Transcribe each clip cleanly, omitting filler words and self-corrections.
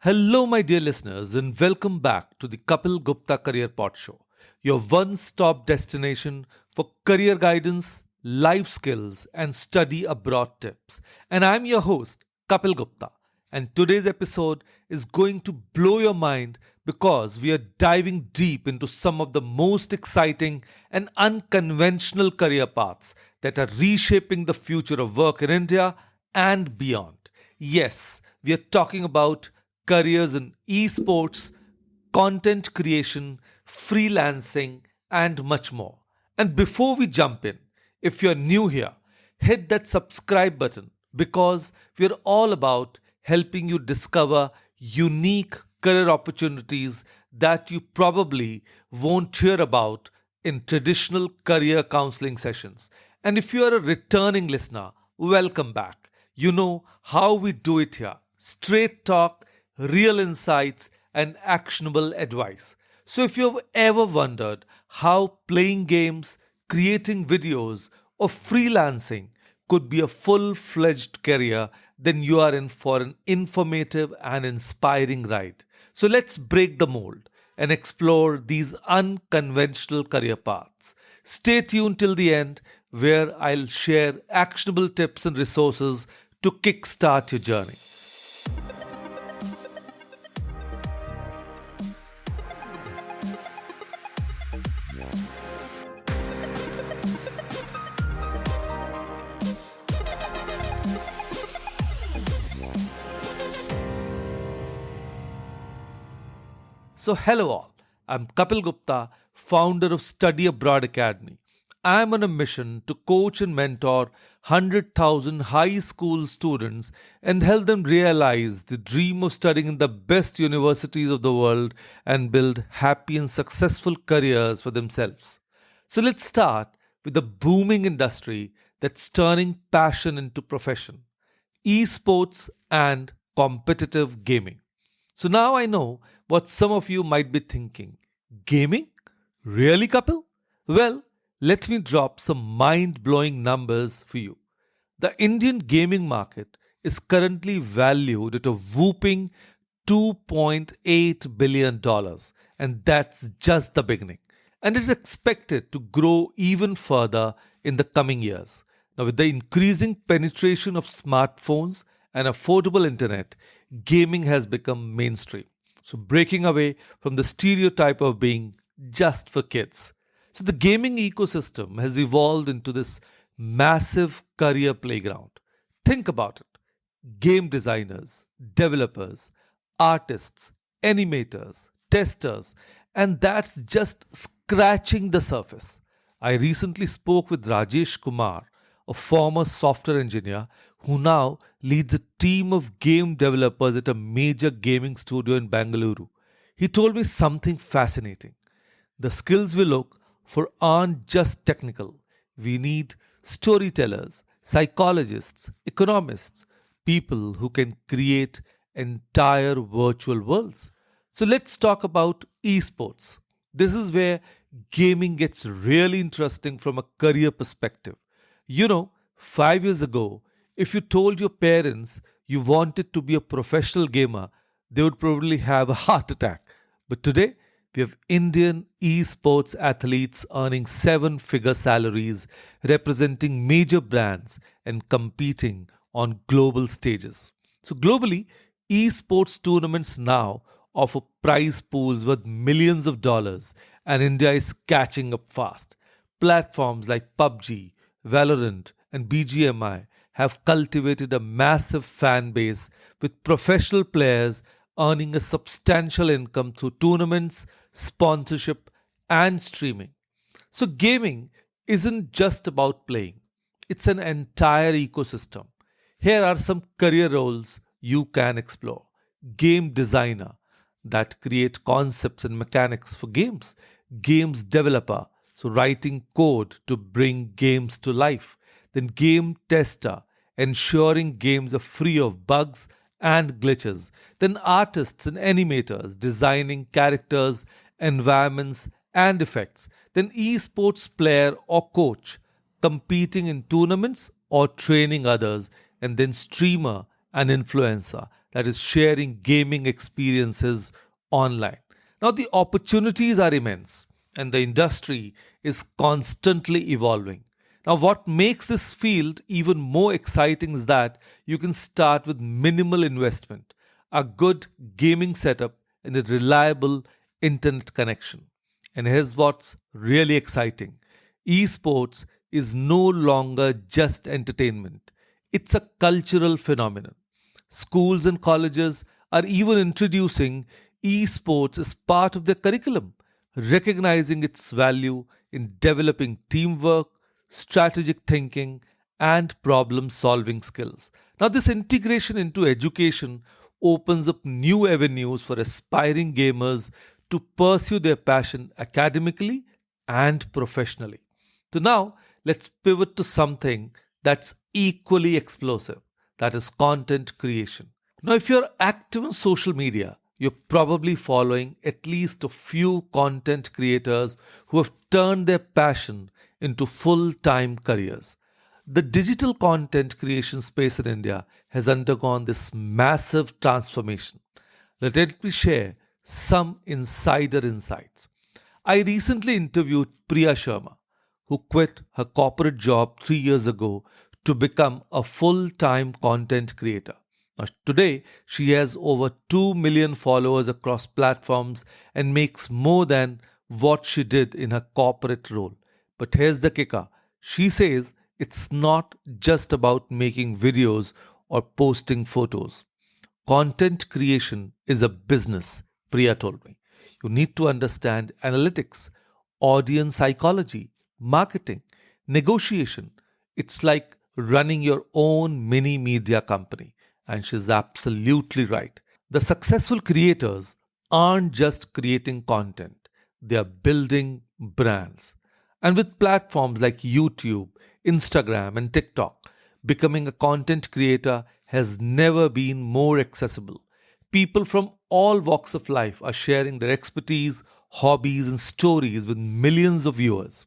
Hello, my dear listeners, and welcome back to the Kapil Gupta Career Pod Show, your one stop destination for career guidance, life skills, and study abroad tips. And I'm your host, Kapil Gupta. And today's episode is going to blow your mind because we are diving deep into some of the most exciting and unconventional career paths that are reshaping the future of work in India and beyond. Yes, we are talking about careers in esports, content creation, freelancing, and much more. And before we jump in, if you're new here, hit that subscribe button because we're all about helping you discover unique career opportunities that you probably won't hear about in traditional career counseling sessions. And if you are a returning listener, welcome back. You know how we do it here: straight talk, real insights, and actionable advice. So, if you've ever wondered how playing games, creating videos, or freelancing could be a full fledged career, then you are in for an informative and inspiring ride. So, let's break the mold and explore these unconventional career paths. Stay tuned till the end, where I'll share actionable tips and resources to kickstart your journey. So, hello all. I'm Kapil Gupta, founder of Study Abroad Academy. I'm on a mission to coach and mentor 100,000 high school students and help them realize the dream of studying in the best universities of the world and build happy and successful careers for themselves. So, let's start with the booming industry that's turning passion into profession: esports and competitive gaming. So now I know what some of you might be thinking. Gaming? Really, Kapil? Well, let me drop some mind blowing numbers for you. The Indian gaming market is currently valued at a whooping $2.8 billion, and that's just the beginning. And it's expected to grow even further in the coming years. Now, with the increasing penetration of smartphones and affordable internet, gaming has become mainstream. So, breaking away from the stereotype of being just for kids. So, the gaming ecosystem has evolved into this massive career playground. Think about it: game designers, developers, artists, animators, testers, and that's just scratching the surface. I recently spoke with Rajesh Kumar, a former software engineer who now leads a team of game developers at a major gaming studio in Bengaluru. He told me something fascinating. The skills we look for aren't just technical. We need storytellers, psychologists, economists, people who can create entire virtual worlds. So let's talk about esports. This is where gaming gets really interesting from a career perspective. 5 years ago, if you told your parents you wanted to be a professional gamer, they would probably have a heart attack. But today, we have Indian esports athletes earning seven figure salaries, representing major brands, and competing on global stages. So, globally, esports tournaments now offer prize pools worth millions of dollars, and India is catching up fast. Platforms like PUBG, Valorant, and BGMI have cultivated a massive fan base, with professional players earning a substantial income through tournaments, sponsorship, and streaming. So, gaming isn't just about playing, it's an entire ecosystem. Here are some career roles you can explore: game designer, that create concepts and mechanics for games; games developer, so writing code to bring games to life; then game tester, ensuring games are free of bugs and glitches; then artists and animators, designing characters, environments, and effects; then esports player or coach, competing in tournaments or training others; and then streamer and influencer, that is sharing gaming experiences online. Now, the opportunities are immense and the industry is constantly evolving. Now, what makes this field even more exciting is that you can start with minimal investment, a good gaming setup, and a reliable internet connection. And here's what's really exciting: esports is no longer just entertainment, it's a cultural phenomenon. Schools and colleges are even introducing esports as part of their curriculum, recognizing its value in developing teamwork, strategic thinking, and problem solving skills. Now, this integration into education opens up new avenues for aspiring gamers to pursue their passion academically and professionally. So, now let's pivot to something that's equally explosive, that is content creation. Now, if you're active on social media, you're probably following at least a few content creators who have turned their passion into full time careers. The digital content creation space in India has undergone this massive transformation. Let me share some insider insights. I recently interviewed Priya Sharma, who quit her corporate job 3 years ago to become a full time content creator. Now, today, she has over 2 million followers across platforms and makes more than what she did in her corporate role. But here's the kicker: she says it's not just about making videos or posting photos. Content creation is a business, Priya told me. You need to understand analytics, audience psychology, marketing, negotiation. It's like running your own mini media company. And she's absolutely right. The successful creators aren't just creating content, they are building brands. And with platforms like YouTube, Instagram, and TikTok, becoming a content creator has never been more accessible. People from all walks of life are sharing their expertise, hobbies, and stories with millions of viewers.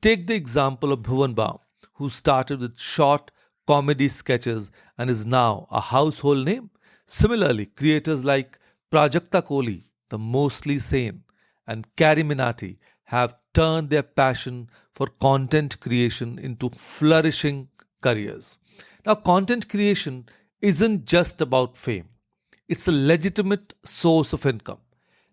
Take the example of Bhuvan Baum, who started with short comedy sketches and is now a household name. Similarly, creators like Prajakta Kohli, the mostly sane, and Carrie Minati have turned their passion for content creation into flourishing careers. Now, content creation isn't just about fame, it's a legitimate source of income.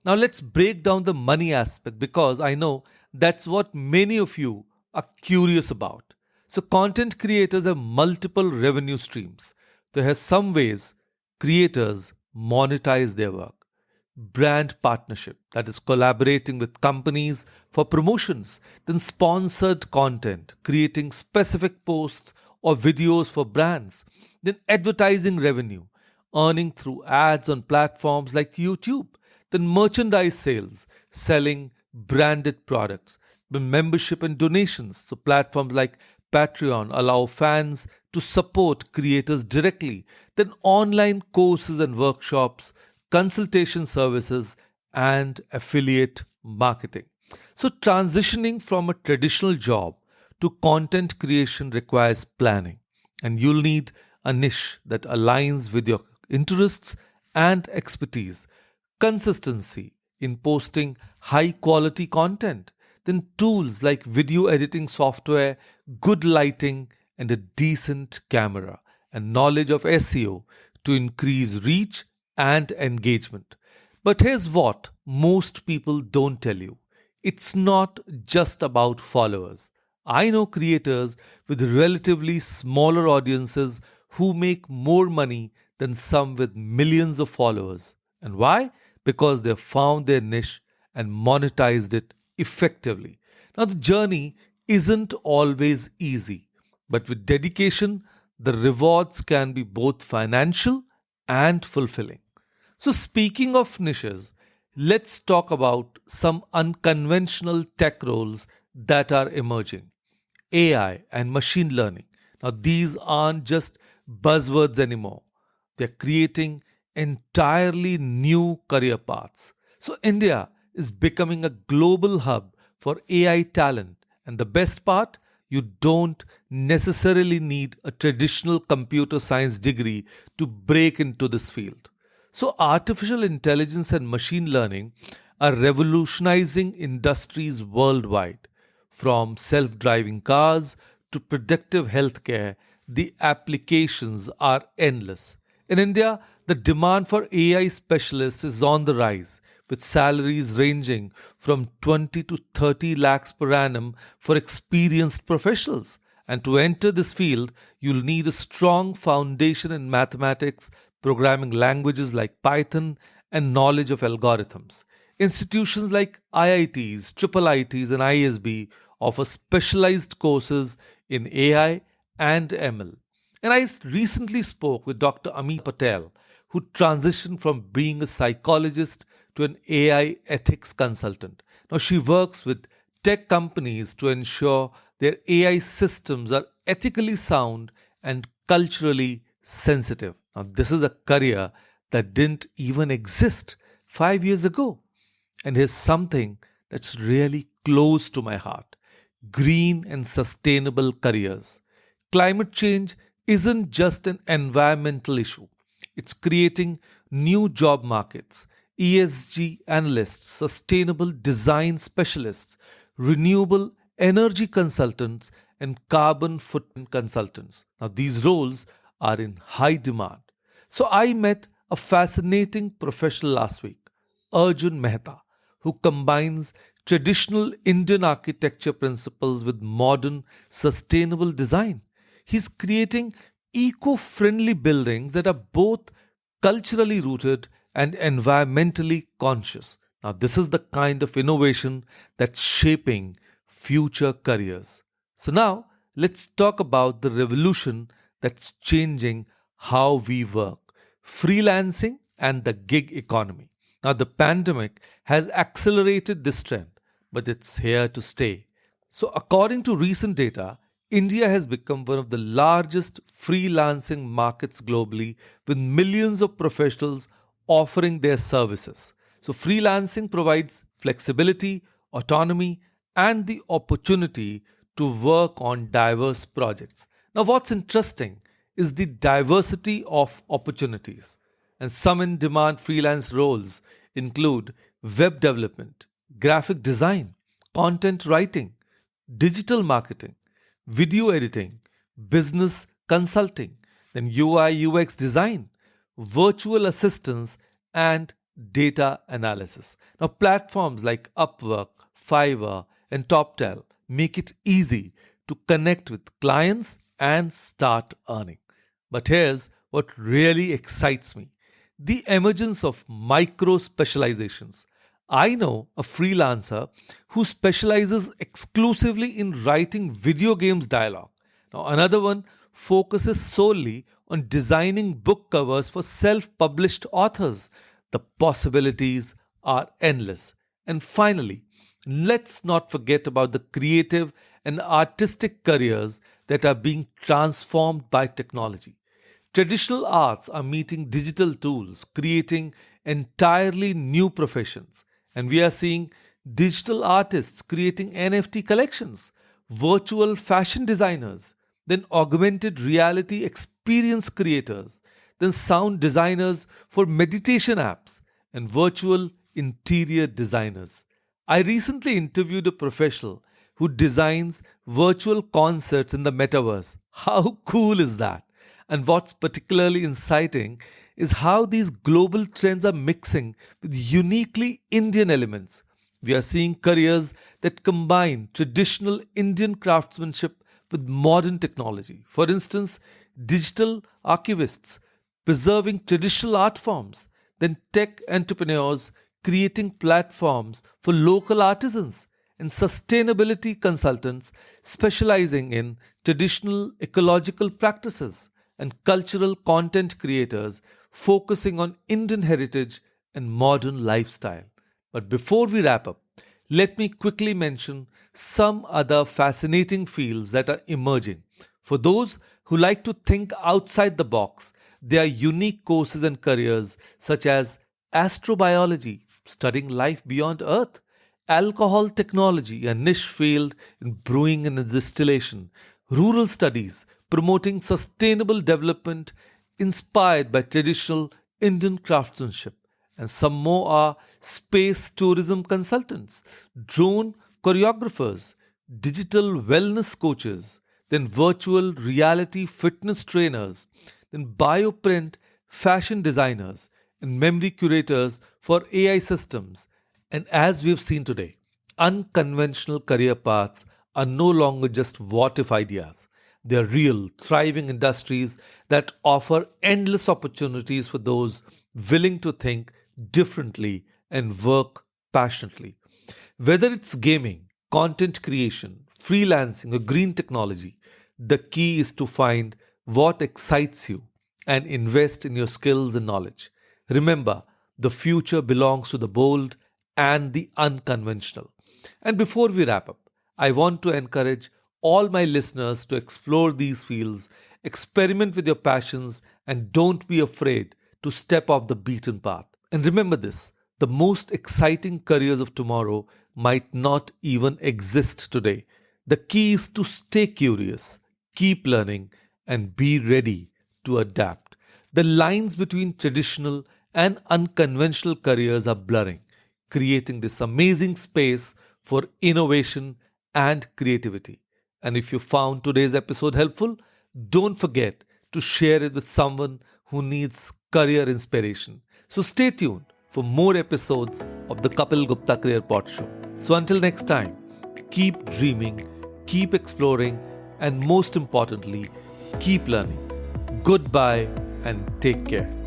Now, let's break down the money aspect because I know that's what many of you are curious about. So, content creators have multiple revenue streams. There are some ways creators monetize their work: brand partnership, that is collaborating with companies for promotions, then sponsored content, creating specific posts or videos for brands, then advertising revenue, earning through ads on platforms like YouTube, then merchandise sales, selling branded products, then membership and donations. So platforms like Patreon allow fans to support creators directly, then online courses and workshops, consultation services, and affiliate marketing. So, transitioning from a traditional job to content creation requires planning, and you'll need a niche that aligns with your interests and expertise, consistency in posting high quality content, then tools like video editing software, good lighting, and a decent camera, and knowledge of SEO to increase reach and engagement. But here's what most people don't tell you: it's not just about followers. I know creators with relatively smaller audiences who make more money than some with millions of followers. And why? Because they found their niche and monetized it effectively. Now, the journey isn't always easy, but with dedication, the rewards can be both financial and fulfilling. So, speaking of niches, let's talk about some unconventional tech roles that are emerging: AI and machine learning. Now, these aren't just buzzwords anymore, they're creating entirely new career paths. So, India is becoming a global hub for AI talent. And the best part, you don't necessarily need a traditional computer science degree to break into this field. So, artificial intelligence and machine learning are revolutionizing industries worldwide. From self driving cars to predictive healthcare, the applications are endless. In India, the demand for AI specialists is on the rise, with salaries ranging from 20 to 30 lakhs per annum for experienced professionals. And to enter this field, you'll need a strong foundation in mathematics, programming languages like Python, and knowledge of algorithms. Institutions like IITs, IIITs, and ISB offer specialized courses in AI and ML. And I recently spoke with Dr. Amit Patel, who transitioned from being a psychologist to an AI ethics consultant. Now, she works with tech companies to ensure their AI systems are ethically sound and culturally sensitive. Now, this is a career that didn't even exist 5 years ago. And here's something that's really close to my heart: green and sustainable careers. Climate change isn't just an environmental issue, it's creating new job markets. ESG analysts, sustainable design specialists, renewable energy consultants, and carbon footprint consultants. Now, these roles are in high demand. So, I met a fascinating professional last week, Arjun Mehta, who combines traditional Indian architecture principles with modern sustainable design. He's creating eco friendly buildings that are both culturally rooted and environmentally conscious. Now, this is the kind of innovation that's shaping future careers. So, now let's talk about the revolution that's changing how we work: freelancing and the gig economy. Now, the pandemic has accelerated this trend, but it's here to stay. So, according to recent data, India has become one of the largest freelancing markets globally, with millions of professionals offering their services. So, freelancing provides flexibility, autonomy, and the opportunity to work on diverse projects. Now, what's interesting is the diversity of opportunities. And some in demand freelance roles include web development, graphic design, content writing, digital marketing, video editing, business consulting, then UI UX design, virtual assistants, and data analysis. Now, platforms like Upwork, Fiverr, and TopTal make it easy to connect with clients and start earning. But here's what really excites me: the emergence of micro specializations. I know a freelancer who specializes exclusively in writing video games dialogue. Now, another one focuses solely on designing book covers for self published authors. The possibilities are endless. And finally, let's not forget about the creative and artistic careers that are being transformed by technology. Traditional arts are meeting digital tools, creating entirely new professions. And we are seeing digital artists creating NFT collections, virtual fashion designers, then augmented reality experience creators, then sound designers for meditation apps, and virtual interior designers. I recently interviewed a professional who designs virtual concerts in the metaverse. How cool is that? And what's particularly inciting is how these global trends are mixing with uniquely Indian elements. We are seeing careers that combine traditional Indian craftsmanship with modern technology. For instance, digital archivists preserving traditional art forms, then tech entrepreneurs creating platforms for local artisans, and sustainability consultants specializing in traditional ecological practices, and cultural content creators focusing on Indian heritage and modern lifestyle. But before we wrap up, let me quickly mention some other fascinating fields that are emerging. For those who like to think outside the box, there are unique courses and careers such as astrobiology, studying life beyond Earth, alcohol technology, a niche field in brewing and distillation, rural studies promoting sustainable development inspired by traditional Indian craftsmanship, and some more are space tourism consultants, drone choreographers, digital wellness coaches, then virtual reality fitness trainers, then bioprint fashion designers, and memory curators for AI systems. And as we've seen today, unconventional career paths are no longer just what if ideas. They are real, thriving industries that offer endless opportunities for those willing to think differently and work passionately. Whether it's gaming, content creation, freelancing, or green technology, the key is to find what excites you and invest in your skills and knowledge. Remember, the future belongs to the bold and the unconventional. And before we wrap up, I want to encourage all my listeners to explore these fields, experiment with your passions, and don't be afraid to step off the beaten path. And remember this, the most exciting careers of tomorrow might not even exist today. The key is to stay curious, keep learning, and be ready to adapt. The lines between traditional and unconventional careers are blurring, creating this amazing space for innovation and creativity. And if you found today's episode helpful, don't forget to share it with someone who needs career inspiration. So stay tuned for more episodes of the Kapil Gupta Career Pod Show. So until next time, keep dreaming, keep exploring, and most importantly, keep learning. Goodbye and take care.